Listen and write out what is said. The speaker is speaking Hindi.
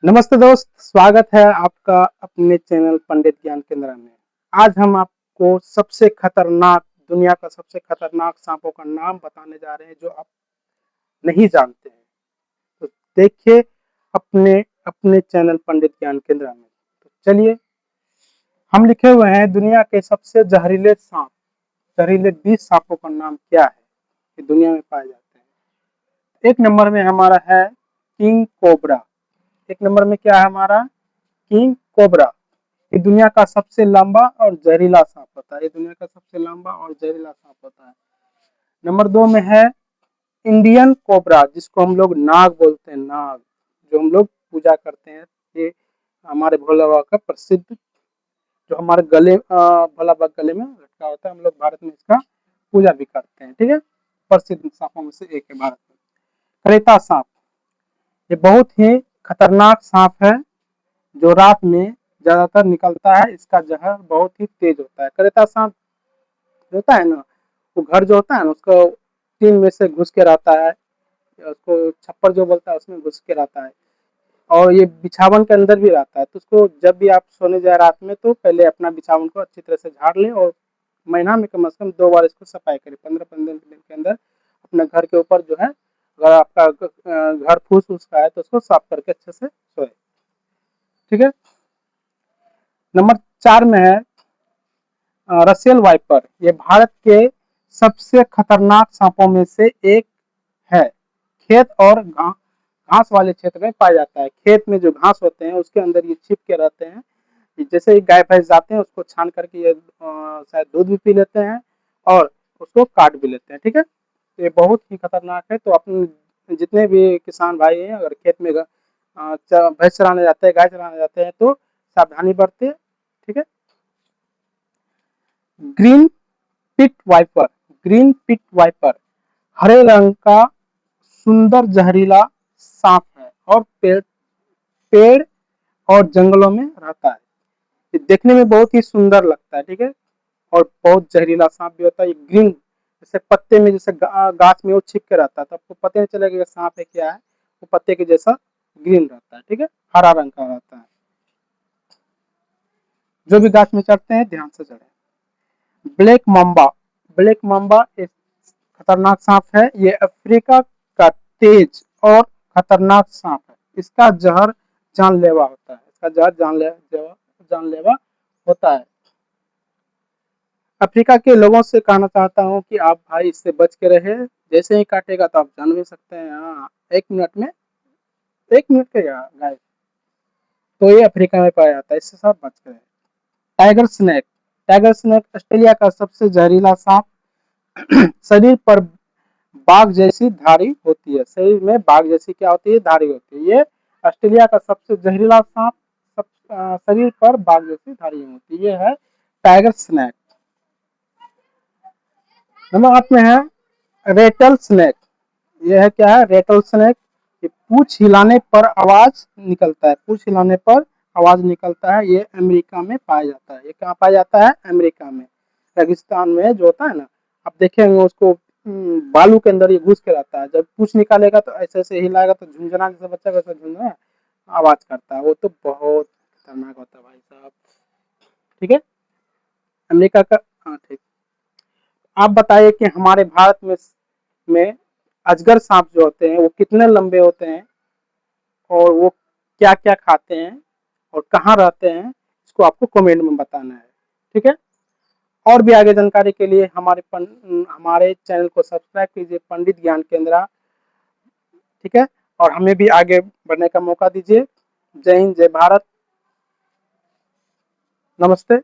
नमस्ते दोस्त, स्वागत है आपका अपने चैनल पंडित ज्ञान केंद्र में। आज हम आपको सबसे खतरनाक दुनिया का सबसे खतरनाक सांपों का नाम बताने जा रहे हैं जो आप नहीं जानते हैं। तो देखिए अपने अपने चैनल पंडित ज्ञान केंद्र में। तो चलिए, हम लिखे हुए हैं दुनिया के सबसे जहरीले सांप, जहरीले 20 सांपों का नाम क्या है ये दुनिया में पाए जाते हैं। एक नंबर में हमारा है किंग कोबरा। एक नंबर में क्या है हमारा? King cobra. ये दुनिया का सबसे लंबा और जहरीला सांप होता है। ये दुनिया का सबसे लंबा और जहरीला सांप होता है। नंबर 2 में है इंडियन कोबरा, जिसको हम लोग नाग बोलते हैं, नाग, जो हम लोग पूजा करते हैं। ये हमारे भोला बाबा का प्रसिद्ध, जो हमारे गले भोला बाबा गले में लटका होता है। हम लोग भारत में इसका पूजा भी करते हैं। ठीक है, प्रसिद्ध सांपों में से एक है भारत में। करेता सांप, ये बहुत ही खतरनाक सांप है जो रात में ज्यादातर निकलता है। इसका जहर बहुत ही तेज होता है। करेता सांप होता है ना, वो घर जो होता है ना, उसको टीन में से घुस के रहता है, उसको छप्पर जो बोलता है उसमें घुस के रहता है। और ये बिछावन के अंदर भी रहता है। तो उसको जब भी आप सोने जाए रात में, तो पहले अपना बिछावन को अच्छी तरह से झाड़ लें और महीना में कम से कम 2 बार इसको सफाई करें। 15-15 दिन के अंदर अपने घर के ऊपर जो है, अगर आपका घर फूस फूस का है तो उसको साफ करके अच्छे से सोए। ठीक है। नंबर 4 में है रसेल वाइपर। ये भारत के सबसे खतरनाक सांपों में से एक है। खेत और घास वाले क्षेत्र में पाया जाता है। खेत में जो घास होते हैं उसके अंदर ये छिप के रहते हैं। जैसे ही गाय भैंस जाते हैं उसको छान करके ये शायद दूध भी पी लेते हैं और उसको काट भी लेते हैं। ठीक है, तो ये बहुत ही खतरनाक है। तो अपने जितने भी किसान भाई हैं, अगर खेत में भैंस चराने जाते हैं, गाय चराने जाते हैं, तो सावधानी बरतें। ठीक है। Green pit viper, green pit viper हरे रंग का सुंदर जहरीला सांप है और पेड़ पेड़ और जंगलों में रहता है। ये देखने में बहुत ही सुंदर लगता है। ठीक है, और बहुत जहरीला सांप भी होता है। ये ग्रीन, जैसे पत्ते में, जैसे गाछ में वो छिप के रहता है, तो आपको पता नहीं चलेगा कि सांप है क्या है। वो पत्ते के जैसा ग्रीन रहता है। ठीक है, हरा रंग का रहता है। जो भी गाछ में चढ़ते हैं ध्यान से चढ़े। ब्लैक मम्बा, ब्लैक मम्बा एक खतरनाक सांप है। ये अफ्रीका का तेज और खतरनाक सांप है। इसका जहर जानलेवा होता है। इसका जहर जानलेवा होता है। अफ्रीका के लोगों से कहना चाहता हूँ कि आप भाई इससे बच के रहे। जैसे ही काटेगा तो आप जान भी सकते हैं। हाँ, 1 मिनट में, 1 मिनट के गाय। तो ये अफ्रीका में पाया जाता है। इससे सब बच के रहे। Tiger snake, tiger snake Australia का सबसे जहरीला सांप। शरीर पर बाघ जैसी धारी होती है। शरीर में बाघ जैसी क्या होती है? धारी होती है। ये ऑस्ट्रेलिया का सबसे जहरीला सांप। शरीर पर बाघ जैसी धारी होती है। ये है टाइगर स्नेक। नंबर 8 में है रेटल स्नेक। ये है क्या है? रेटल स्नेक। ये पूंछ हिलाने पर आवाज निकलता है। पूंछ हिलाने पर आवाज निकलता है। ये अमेरिका में पाया जाता है। ये कहाँ पाया जाता है? अमेरिका में, रेगिस्तान में जो होता है ना, आप देखेंगे उसको बालू के अंदर ये घुस के रहता है। जब पूंछ निकालेगा तो ऐसे ऐसे हिलाएगा तो झुंझुना, जैसे बच्चा वैसा झुंझुना आवाज करता है। वो तो बहुत खतरनाक होता है भाई साहब। ठीक है, अमेरिका का। हाँ ठीक। आप बताइए कि हमारे भारत में अजगर सांप जो होते हैं वो कितने लंबे होते हैं और वो क्या क्या खाते हैं और कहाँ रहते हैं, इसको आपको कमेंट में बताना है। ठीक है, और भी आगे जानकारी के लिए हमारे चैनल को सब्सक्राइब कीजिए, पंडित ज्ञान केंद्र। ठीक है, और हमें भी आगे बढ़ने का मौका दीजिए। जय हिंद, जय भारत, नमस्ते।